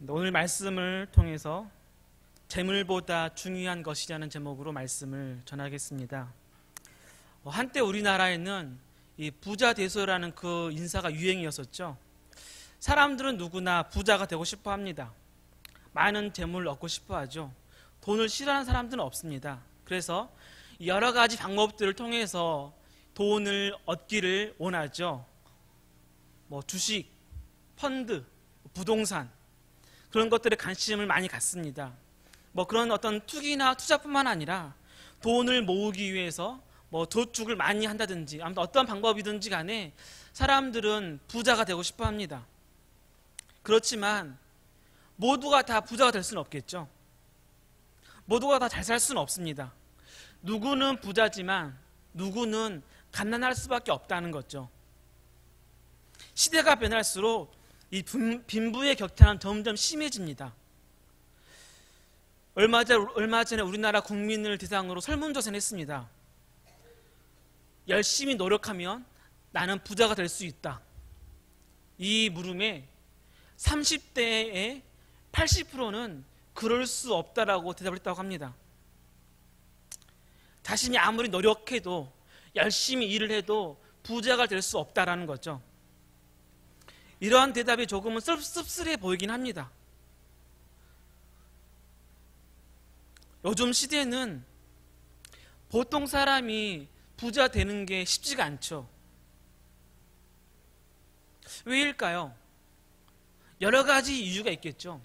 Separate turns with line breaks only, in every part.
오늘 말씀을 통해서 재물보다 중요한 것이라는 제목으로 말씀을 전하겠습니다. 한때 우리나라에는 이 부자 대소라는 그 인사가 유행이었었죠. 사람들은 누구나 부자가 되고 싶어 합니다. 많은 재물을 얻고 싶어 하죠. 돈을 싫어하는 사람들은 없습니다. 그래서 여러 가지 방법들을 통해서 돈을 얻기를 원하죠. 주식, 펀드, 부동산, 그런 것들에 관심을 많이 갖습니다. 그런 어떤 투기나 투자뿐만 아니라 돈을 모으기 위해서 저축을 많이 한다든지 아무튼 어떤 방법이든지 간에 사람들은 부자가 되고 싶어 합니다. 그렇지만 모두가 다 부자가 될 수는 없겠죠. 모두가 다 잘 살 수는 없습니다. 누구는 부자지만 누구는 가난할 수밖에 없다는 거죠. 시대가 변할수록 이 빈부의 격차는 점점 심해집니다. 얼마 전에 우리나라 국민을 대상으로 설문조사를 했습니다. 열심히 노력하면 나는 부자가 될 수 있다. 이 물음에 30대의 80%는 그럴 수 없다라고 대답을 했다고 합니다. 자신이 아무리 노력해도 열심히 일을 해도 부자가 될 수 없다라는 거죠. 이러한 대답이 조금은 씁쓸해 보이긴 합니다. 요즘 시대는 보통 사람이 부자 되는 게 쉽지가 않죠. 왜일까요? 여러 가지 이유가 있겠죠.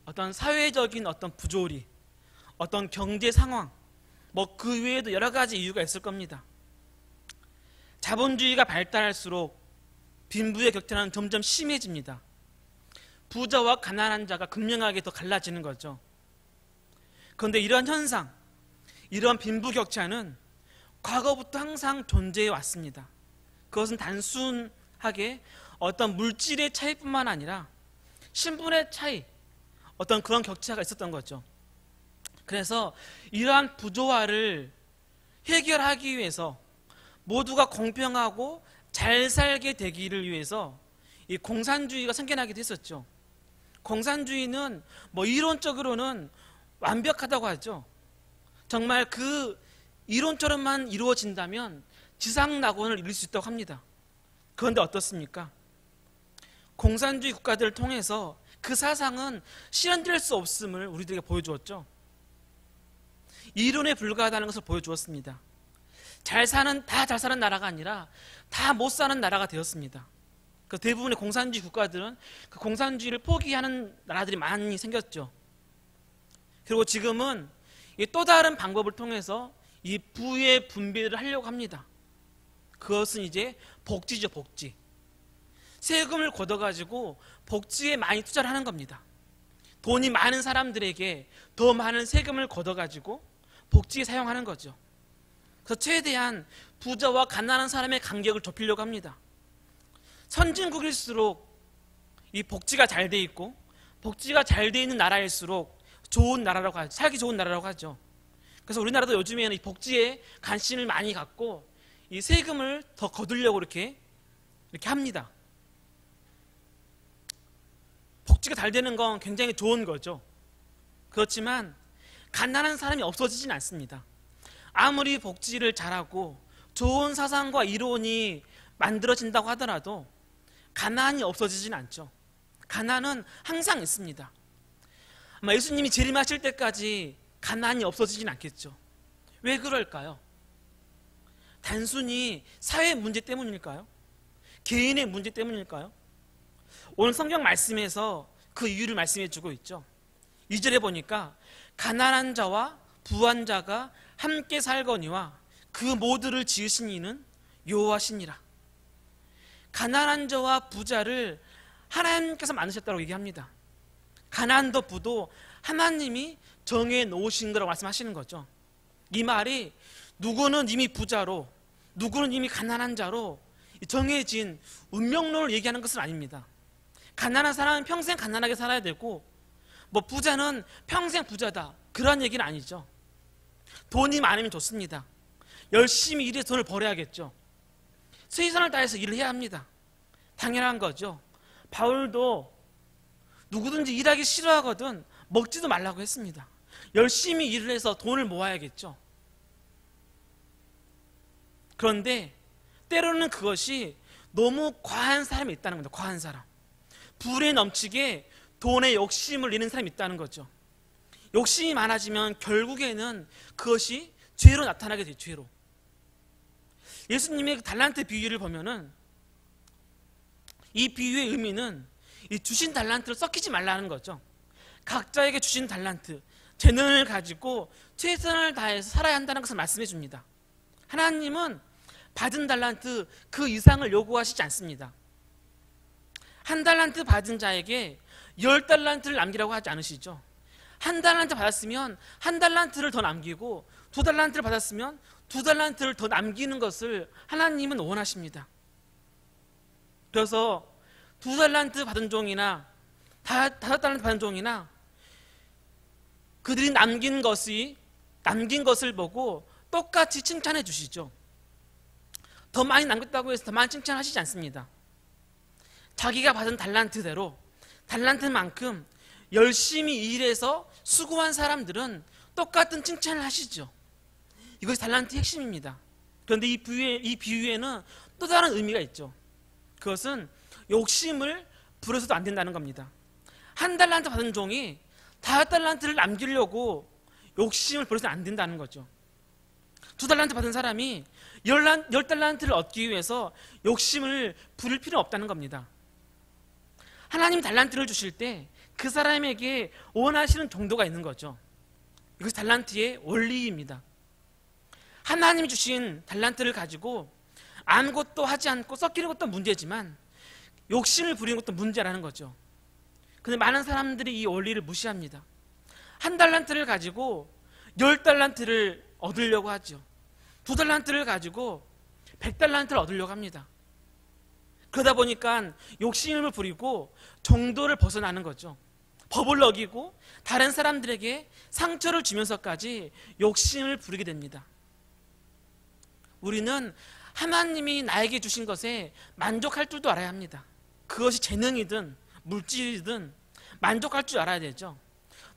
어떤 사회적인 어떤 부조리, 어떤 경제 상황, 그 외에도 여러 가지 이유가 있을 겁니다. 자본주의가 발달할수록 빈부의 격차는 점점 심해집니다. 부자와 가난한 자가 극명하게 더 갈라지는 거죠. 그런데 이러한 현상, 이러한 빈부 격차는 과거부터 항상 존재해 왔습니다. 그것은 단순하게 어떤 물질의 차이뿐만 아니라 신분의 차이, 어떤 그런 격차가 있었던 거죠. 그래서 이러한 부조화를 해결하기 위해서 모두가 공평하고 잘 살게 되기를 위해서 이 공산주의가 생겨나기도 했었죠. 공산주의는 이론적으로는 완벽하다고 하죠. 정말 그 이론처럼만 이루어진다면 지상낙원을 이룰 수 있다고 합니다. 그런데 어떻습니까? 공산주의 국가들을 통해서 그 사상은 실현될 수 없음을 우리들에게 보여주었죠. 이론에 불과하다는 것을 보여주었습니다. 다 잘 사는 나라가 아니라 다 못 사는 나라가 되었습니다. 그 대부분의 공산주의 국가들은 그 공산주의를 포기하는 나라들이 많이 생겼죠. 그리고 지금은 또 다른 방법을 통해서 이 부의 분배를 하려고 합니다. 그것은 이제 복지죠, 복지. 세금을 걷어가지고 복지에 많이 투자를 하는 겁니다. 돈이 많은 사람들에게 더 많은 세금을 걷어가지고 복지에 사용하는 거죠. 그래서 최대한 부자와 가난한 사람의 간격을 좁히려고 합니다. 선진국일수록 이 복지가 잘 돼 있고 복지가 잘 돼 있는 나라일수록 좋은 나라라고 하죠. 살기 좋은 나라라고 하죠. 그래서 우리나라도 요즘에는 이 복지에 관심을 많이 갖고 이 세금을 더 거두려고 이렇게 합니다. 복지가 잘 되는 건 굉장히 좋은 거죠. 그렇지만 가난한 사람이 없어지진 않습니다. 아무리 복지를 잘하고 좋은 사상과 이론이 만들어진다고 하더라도 가난이 없어지진 않죠. 가난은 항상 있습니다. 아마 예수님이 재림하실 때까지 가난이 없어지진 않겠죠. 왜 그럴까요? 단순히 사회 문제 때문일까요? 개인의 문제 때문일까요? 오늘 성경 말씀에서 그 이유를 말씀해 주고 있죠. 2절에 보니까 가난한 자와 부한 자가 함께 살거니와 그 모두를 지으신 이는 여호와시니라. 가난한 자와 부자를 하나님께서 만드셨다고 얘기합니다. 가난도 부도 하나님이 정해 놓으신 거라고 말씀하시는 거죠. 이 말이 누구는 이미 부자로 누구는 이미 가난한 자로 정해진 운명론을 얘기하는 것은 아닙니다. 가난한 사람은 평생 가난하게 살아야 되고 부자는 평생 부자다, 그런 얘기는 아니죠. 돈이 많으면 좋습니다. 열심히 일해서 돈을 벌어야겠죠. 최선을 다해서 일을 해야 합니다. 당연한 거죠. 바울도 누구든지 일하기 싫어하거든 먹지도 말라고 했습니다. 열심히 일을 해서 돈을 모아야겠죠. 그런데 때로는 그것이 너무 과한 사람이 있다는 겁니다. 과한 사람. 불에 넘치게 돈에 욕심을 내는 사람이 있다는 거죠. 욕심이 많아지면 결국에는 그것이 죄로 나타나게 돼요. 죄로. 예수님의 달란트 비유를 보면은 이 비유의 의미는 이 주신 달란트를 썩히지 말라는 거죠. 각자에게 주신 달란트, 재능을 가지고 최선을 다해서 살아야 한다는 것을 말씀해 줍니다. 하나님은 받은 달란트 그 이상을 요구하시지 않습니다. 한 달란트 받은 자에게 10달란트를 남기라고 하지 않으시죠. 한 달란트 받았으면 한 달란트를 더 남기고 2달란트를 받았으면 2달란트를 더 남기는 것을 하나님은 원하십니다. 그래서 2달란트 받은 종이나 5달란트 받은 종이나 그들이 남긴 것을 보고 똑같이 칭찬해 주시죠. 더 많이 남겼다고 해서 더 많이 칭찬하시지 않습니다. 자기가 받은 달란트대로 달란트만큼 열심히 일해서 수고한 사람들은 똑같은 칭찬을 하시죠. 이것이 달란트의 핵심입니다. 그런데 이 비유에는 또 다른 의미가 있죠. 그것은 욕심을 부려서도 안 된다는 겁니다. 한 달란트 받은 종이 5달란트를 남기려고 욕심을 부려서는 안 된다는 거죠. 2달란트 받은 사람이 10달란트를 얻기 위해서 욕심을 부릴 필요는 없다는 겁니다. 하나님이 달란트를 주실 때 그 사람에게 원하시는 정도가 있는 거죠. 이것이 달란트의 원리입니다. 하나님이 주신 달란트를 가지고 아무것도 하지 않고 썩히는 것도 문제지만 욕심을 부리는 것도 문제라는 거죠. 그런데 많은 사람들이 이 원리를 무시합니다. 한 달란트를 가지고 10달란트를 얻으려고 하죠. 2달란트를 가지고 100달란트를 얻으려고 합니다. 그러다 보니까 욕심을 부리고 정도를 벗어나는 거죠. 법을 어기고 다른 사람들에게 상처를 주면서까지 욕심을 부리게 됩니다. 우리는 하나님이 나에게 주신 것에 만족할 줄도 알아야 합니다. 그것이 재능이든 물질이든 만족할 줄 알아야 되죠.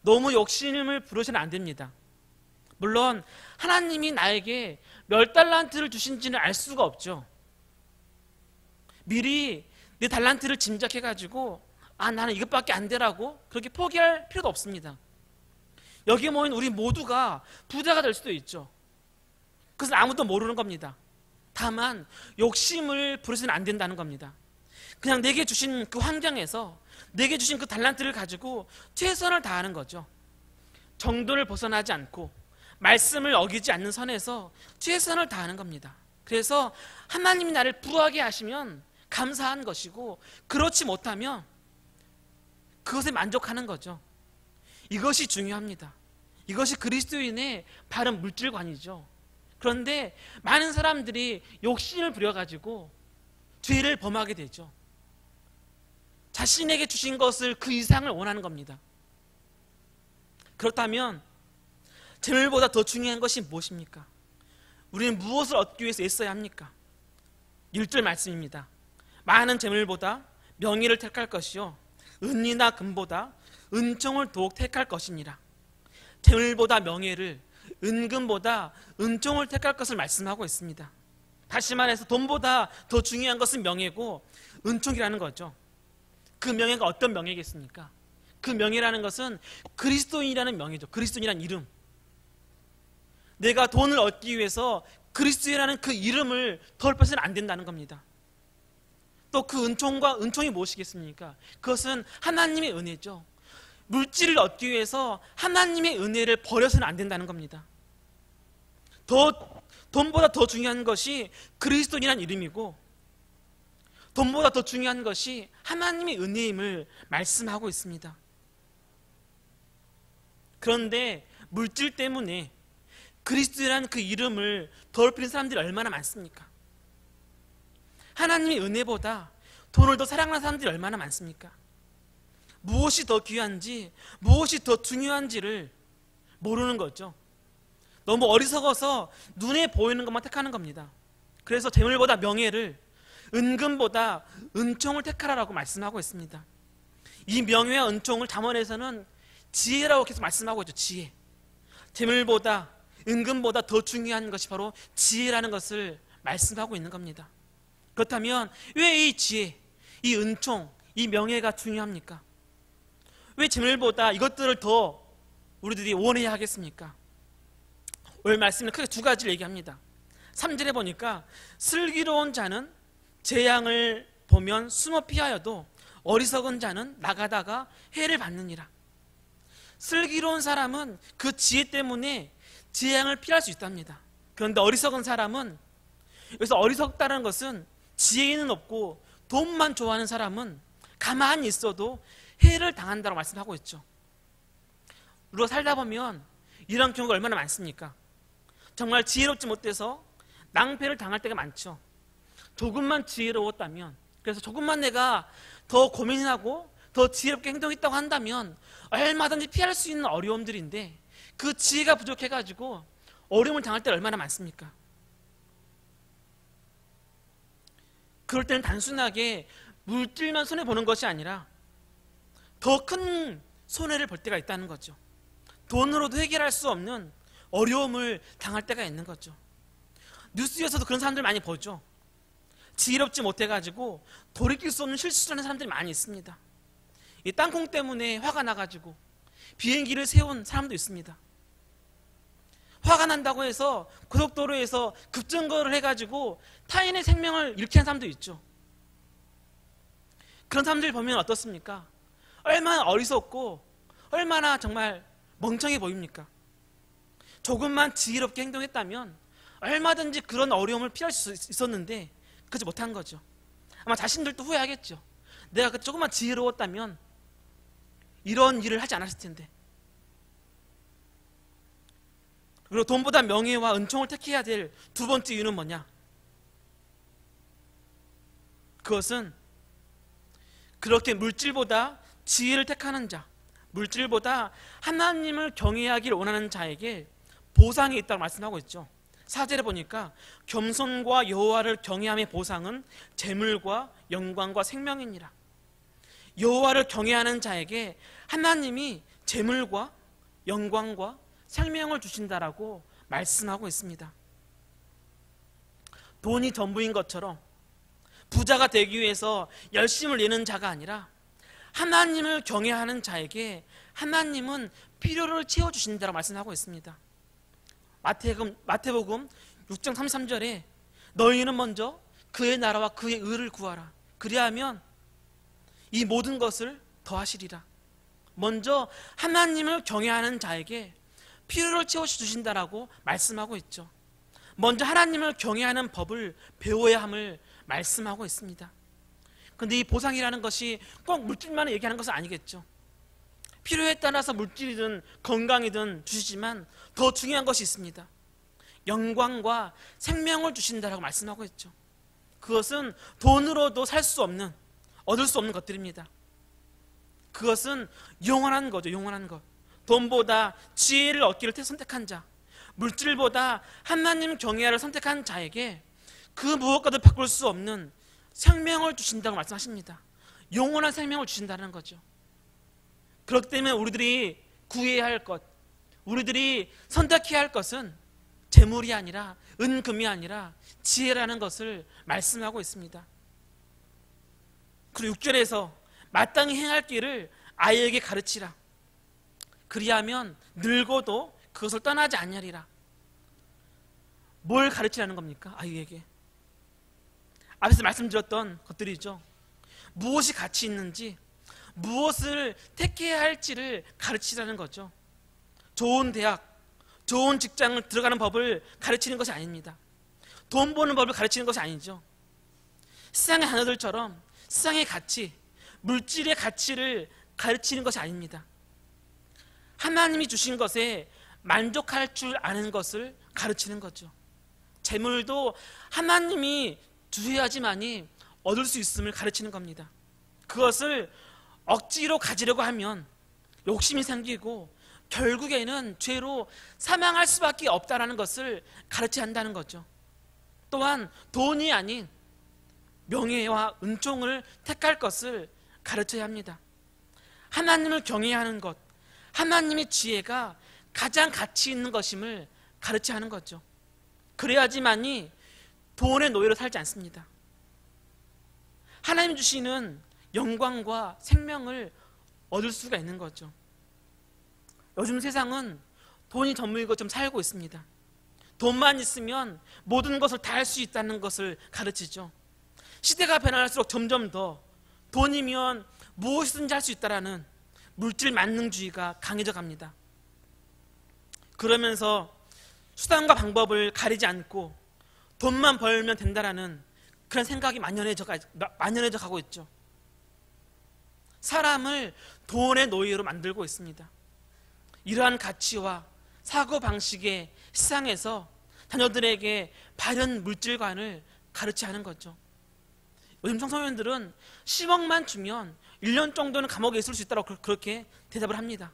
너무 욕심을 부려서는 안 됩니다. 물론 하나님이 나에게 몇 달란트를 주신지는 알 수가 없죠. 미리 내 달란트를 짐작해가지고 나는 이것밖에 안 되라고 그렇게 포기할 필요도 없습니다. 여기 모인 우리 모두가 부자가 될 수도 있죠. 그것은 아무도 모르는 겁니다. 다만 욕심을 부려서는 안 된다는 겁니다. 그냥 내게 주신 그 환경에서 내게 주신 그 달란트를 가지고 최선을 다하는 거죠. 정도를 벗어나지 않고 말씀을 어기지 않는 선에서 최선을 다하는 겁니다. 그래서 하나님이 나를 부하게 하시면 감사한 것이고 그렇지 못하면 그것에 만족하는 거죠. 이것이 중요합니다. 이것이 그리스도인의 바른 물질관이죠. 그런데 많은 사람들이 욕심을 부려가지고 죄를 범하게 되죠. 자신에게 주신 것을 그 이상을 원하는 겁니다. 그렇다면 재물보다 더 중요한 것이 무엇입니까? 우리는 무엇을 얻기 위해서 애써야 합니까? 1절 말씀입니다. 많은 재물보다 명예를 택할 것이요 은이나 금보다 은총을 더욱 택할 것이니라. 재물보다 명예를, 은금보다 은총을 택할 것을 말씀하고 있습니다. 다시 말해서 돈보다 더 중요한 것은 명예고 은총이라는 거죠. 그 명예가 어떤 명예겠습니까? 그 명예라는 것은 그리스도인이라는 명예죠. 그리스도인이라는 이름. 내가 돈을 얻기 위해서 그리스도인이라는 그 이름을 더럽혀서는 안 된다는 겁니다. 또 그 은총이 무엇이겠습니까? 그것은 하나님의 은혜죠. 물질을 얻기 위해서 하나님의 은혜를 버려서는 안 된다는 겁니다. 돈보다 더 중요한 것이 그리스도인이라는 이름이고 돈보다 더 중요한 것이 하나님의 은혜임을 말씀하고 있습니다. 그런데 물질 때문에 그리스도라는 그 이름을 더럽히는 사람들이 얼마나 많습니까? 하나님의 은혜보다 돈을 더 사랑하는 사람들이 얼마나 많습니까? 무엇이 더 귀한지, 무엇이 더 중요한지를 모르는 거죠. 너무 어리석어서 눈에 보이는 것만 택하는 겁니다. 그래서 재물보다 명예를, 은금보다 은총을 택하라고 말씀하고 있습니다. 이 명예와 은총을 잠언에서는 지혜라고 계속 말씀하고 있죠. 지혜. 재물보다 은금보다 더 중요한 것이 바로 지혜라는 것을 말씀하고 있는 겁니다. 그렇다면 왜 이 지혜, 이 은총, 이 명예가 중요합니까? 왜 재물보다 이것들을 더 우리들이 원해야 하겠습니까? 오늘 말씀은 크게 두 가지를 얘기합니다. 3절에 보니까 슬기로운 자는 재앙을 보면 숨어 피하여도 어리석은 자는 나가다가 해를 받느니라. 슬기로운 사람은 그 지혜 때문에 재앙을 피할 수 있답니다. 그런데 어리석은 사람은, 여기서 어리석다는 것은 지혜는 없고 돈만 좋아하는 사람은 가만히 있어도 해를 당한다고 말씀하고 있죠. 우리가 살다 보면 이런 경우가 얼마나 많습니까? 정말 지혜롭지 못해서 낭패를 당할 때가 많죠. 조금만 지혜로웠다면, 그래서 조금만 내가 더 고민하고 더 지혜롭게 행동했다고 한다면 얼마든지 피할 수 있는 어려움들인데, 그 지혜가 부족해가지고 어려움을 당할 때가 얼마나 많습니까? 그럴 때는 단순하게 물질만 손해보는 것이 아니라 더 큰 손해를 볼 때가 있다는 거죠. 돈으로도 해결할 수 없는 어려움을 당할 때가 있는 거죠. 뉴스에서도 그런 사람들 많이 보죠. 지혜롭지 못해가지고 돌이킬 수 없는 실수를 하는 사람들이 많이 있습니다. 이 땅콩 때문에 화가 나가지고 비행기를 세운 사람도 있습니다. 화가 난다고 해서 고속도로에서 급정거를 해가지고 타인의 생명을 잃게 한 사람도 있죠. 그런 사람들 보면 어떻습니까? 얼마나 어리석고 얼마나 정말 멍청해 보입니까? 조금만 지혜롭게 행동했다면 얼마든지 그런 어려움을 피할 수 있었는데 그러지 못한 거죠. 아마 자신들도 후회하겠죠. 내가 그때 조금만 지혜로웠다면 이런 일을 하지 않았을 텐데. 그리고 돈보다 명예와 은총을 택해야 될 두 번째 이유는 뭐냐? 그것은 그렇게 물질보다 지혜를 택하는 자, 물질보다 하나님을 경외하길 원하는 자에게 보상이 있다고 말씀하고 있죠. 4절에 보니까 겸손과 여호와를 경외함의 보상은 재물과 영광과 생명이니라. 여호와를 경외하는 자에게 하나님이 재물과 영광과 생명을 주신다라고 말씀하고 있습니다. 돈이 전부인 것처럼 부자가 되기 위해서 열심을 내는 자가 아니라 하나님을 경외하는 자에게 하나님은 필요를 채워주신다라고 말씀하고 있습니다. 마태복음 6장 33절에 너희는 먼저 그의 나라와 그의 의를 구하라. 그리하면 이 모든 것을 더하시리라. 먼저 하나님을 경외하는 자에게 필요를 채워주신다라고 말씀하고 있죠. 먼저 하나님을 경외하는 법을 배워야 함을 말씀하고 있습니다. 그런데 이 보상이라는 것이 꼭 물질만 얘기하는 것은 아니겠죠. 필요에 따라서 물질이든 건강이든 주시지만 더 중요한 것이 있습니다. 영광과 생명을 주신다라고 말씀하고 있죠. 그것은 돈으로도 살 수 없는, 얻을 수 없는 것들입니다. 그것은 영원한 거죠. 영원한 것. 돈보다 지혜를 얻기를 선택한 자, 물질보다 하나님 경외를 선택한 자에게 그 무엇과도 바꿀 수 없는 생명을 주신다고 말씀하십니다. 영원한 생명을 주신다는 거죠. 그렇기 때문에 우리들이 구해야 할 것, 우리들이 선택해야 할 것은 재물이 아니라 은금이 아니라 지혜라는 것을 말씀하고 있습니다. 그리고 6절에서 마땅히 행할 길을 아이에게 가르치라. 그리하면 늙어도 그것을 떠나지 않으리라. 뭘 가르치라는 겁니까? 아이에게. 앞에서 말씀드렸던 것들이죠. 무엇이 가치 있는지, 무엇을 택해야 할지를 가르치라는 거죠. 좋은 대학, 좋은 직장을 들어가는 법을 가르치는 것이 아닙니다. 돈 버는 법을 가르치는 것이 아니죠. 세상의 단어들처럼 세상의 가치, 물질의 가치를 가르치는 것이 아닙니다. 하나님이 주신 것에 만족할 줄 아는 것을 가르치는 거죠. 재물도 하나님이 주셔야지만이 얻을 수 있음을 가르치는 겁니다. 그것을 억지로 가지려고 하면 욕심이 생기고 결국에는 죄로 사망할 수밖에 없다는 것을 가르쳐야 한다는 거죠. 또한 돈이 아닌 명예와 은총을 택할 것을 가르쳐야 합니다. 하나님을 경외하는 것, 하나님의 지혜가 가장 가치 있는 것임을 가르쳐 하는 거죠. 그래야지만이 돈의 노예로 살지 않습니다. 하나님 주시는 영광과 생명을 얻을 수가 있는 거죠. 요즘 세상은 돈이 전부인 것처럼 살고 있습니다. 돈만 있으면 모든 것을 다 할 수 있다는 것을 가르치죠. 시대가 변할수록 점점 더 돈이면 무엇이든지 할 수 있다라는 물질 만능주의가 강해져 갑니다. 그러면서 수단과 방법을 가리지 않고 돈만 벌면 된다라는 그런 생각이 만연해져 가고 있죠. 사람을 돈의 노예로 만들고 있습니다. 이러한 가치와 사고방식의 세상에서 자녀들에게 바른 물질관을 가르치는 하는 거죠. 요즘 청소년들은 10억만 주면 1년 정도는 감옥에 있을 수 있다고 그렇게 대답을 합니다.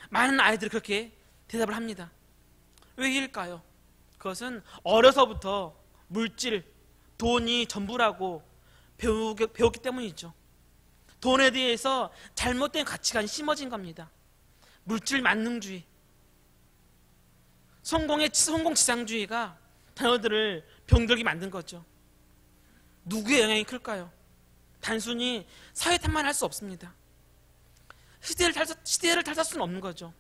많은 아이들이 그렇게 대답을 합니다. 왜일까요? 그것은 어려서부터 물질, 돈이 전부라고 배웠기 때문이죠. 돈에 대해서 잘못된 가치관이 심어진 겁니다. 물질 만능주의, 성공지상주의가 자녀들을 병들게 만든 거죠. 누구의 영향이 클까요? 단순히 사회 탓만 할 수 없습니다. 시대를 탓할 수는 없는 거죠.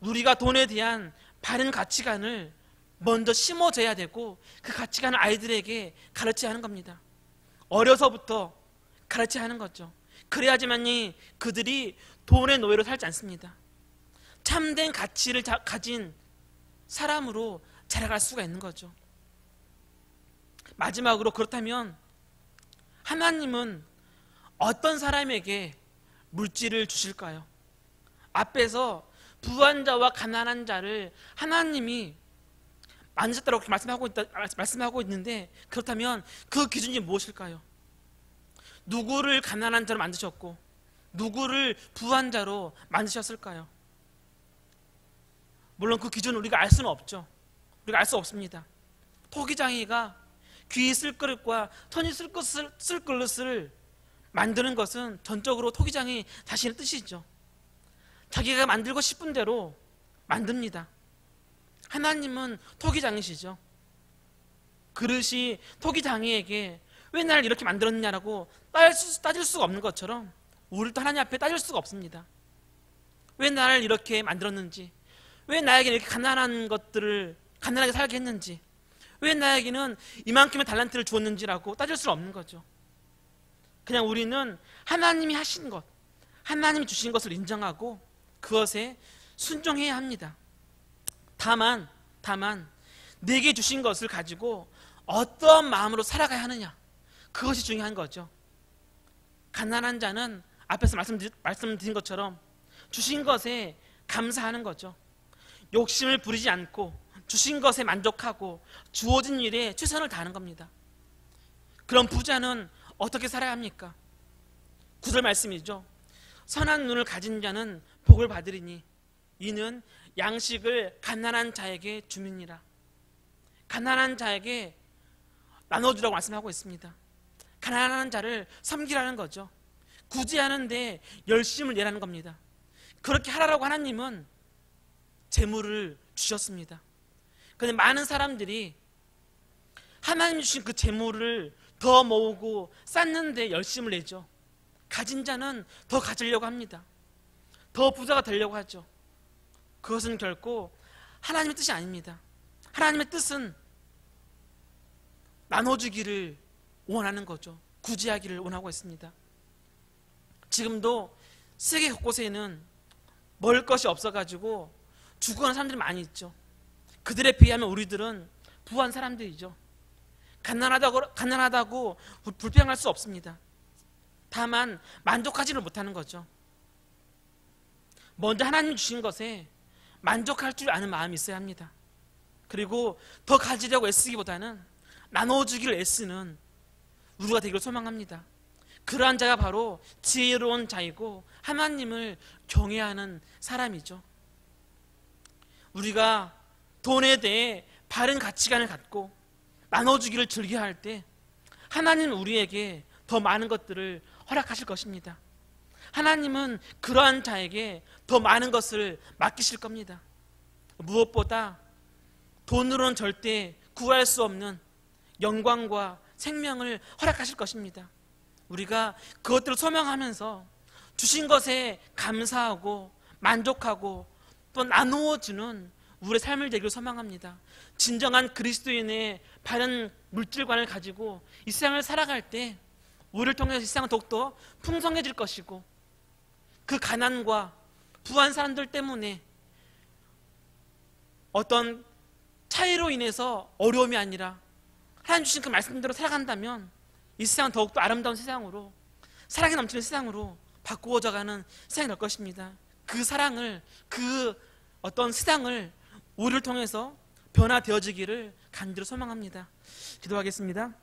우리가 돈에 대한 바른 가치관을 먼저 심어줘야 되고 그 가치관을 아이들에게 가르쳐야 하는 겁니다. 어려서부터 가르쳐야 하는 거죠. 그래야지만이 그들이 돈의 노예로 살지 않습니다. 참된 가치를 가진 사람으로 자라갈 수가 있는 거죠. 마지막으로, 그렇다면 하나님은 어떤 사람에게 물질을 주실까요? 앞에서 부한 자와 가난한 자를 하나님이 만드셨다고 말씀하고 있는데, 그렇다면 그 기준이 무엇일까요? 누구를 가난한 자로 만드셨고 누구를 부한 자로 만드셨을까요? 물론 그 기준을 우리가 알 수는 없죠. 우리가 알 수 없습니다. 토기장이가 귀 쓸 그릇과 손이 쓸 그릇을 만드는 것은 전적으로 토기장이 자신의 뜻이죠. 자기가 만들고 싶은 대로 만듭니다. 하나님은 토기장이시죠. 그릇이 토기장이에게 왜 나를 이렇게 만들었냐라고 따질 수가 없는 것처럼 우리도 하나님 앞에 따질 수가 없습니다. 왜 나를 이렇게 만들었는지, 왜 나에게 이렇게 가난한 것들을 가난하게 살게 했는지, 왜 나에게는 이만큼의 달란트를 주었는지라고 따질 수 없는 거죠. 그냥 우리는 하나님이 하신 것, 하나님이 주신 것을 인정하고 그것에 순종해야 합니다. 다만 내게 주신 것을 가지고 어떠한 마음으로 살아가야 하느냐, 그것이 중요한 거죠. 가난한 자는 앞에서 말씀드린 것처럼 주신 것에 감사하는 거죠. 욕심을 부리지 않고 주신 것에 만족하고 주어진 일에 최선을 다하는 겁니다. 그럼 부자는 어떻게 살아야 합니까? 9절 말씀이죠. 선한 눈을 가진 자는 복을 받으리니 이는 양식을 가난한 자에게 주느니라. 가난한 자에게 나눠주라고 말씀하고 있습니다. 가난한 자를 섬기라는 거죠. 구제하는데 열심을 내라는 겁니다. 그렇게 하라고 하나님은 재물을 주셨습니다. 그런데 많은 사람들이 하나님 주신 그 재물을 더 모으고 쌓는데 열심을 내죠. 가진 자는 더 가지려고 합니다. 더 부자가 되려고 하죠. 그것은 결코 하나님의 뜻이 아닙니다. 하나님의 뜻은 나눠주기를 원하는 거죠. 구제하기를 원하고 있습니다. 지금도 세계 곳곳에는 먹을 것이 없어가지고 죽어가는 사람들이 많이 있죠. 그들에 비하면 우리들은 부한 사람들이죠. 가난하다고 불평할 수 없습니다. 다만 만족하지를 못하는 거죠. 먼저 하나님 주신 것에 만족할 줄 아는 마음이 있어야 합니다. 그리고 더 가지려고 애쓰기보다는 나눠주기를 애쓰는 우리가 되기를 소망합니다. 그러한 자가 바로 지혜로운 자이고 하나님을 경외하는 사람이죠. 우리가 돈에 대해 바른 가치관을 갖고 나눠주기를 즐겨야 할 때 하나님은 우리에게 더 많은 것들을 허락하실 것입니다. 하나님은 그러한 자에게 더 많은 것을 맡기실 겁니다. 무엇보다 돈으로는 절대 구할 수 없는 영광과 생명을 허락하실 것입니다. 우리가 그것들을 소명하면서 주신 것에 감사하고 만족하고 또 나누어주는 우리의 삶을 되기를 소망합니다. 진정한 그리스도인의 바른 물질관을 가지고 이 세상을 살아갈 때 우리를 통해서 이 세상은 더욱더 풍성해질 것이고, 그 가난과 부한 사람들 때문에 어떤 차이로 인해서 어려움이 아니라 하나님 주신 그 말씀대로 살아간다면 이 세상은 더욱더 아름다운 세상으로, 사랑이 넘치는 세상으로 바꾸어져가는 세상이 될 것입니다. 그 사랑을, 그 어떤 세상을 우리를 통해서 변화되어지기를 간절히 소망합니다. 기도하겠습니다.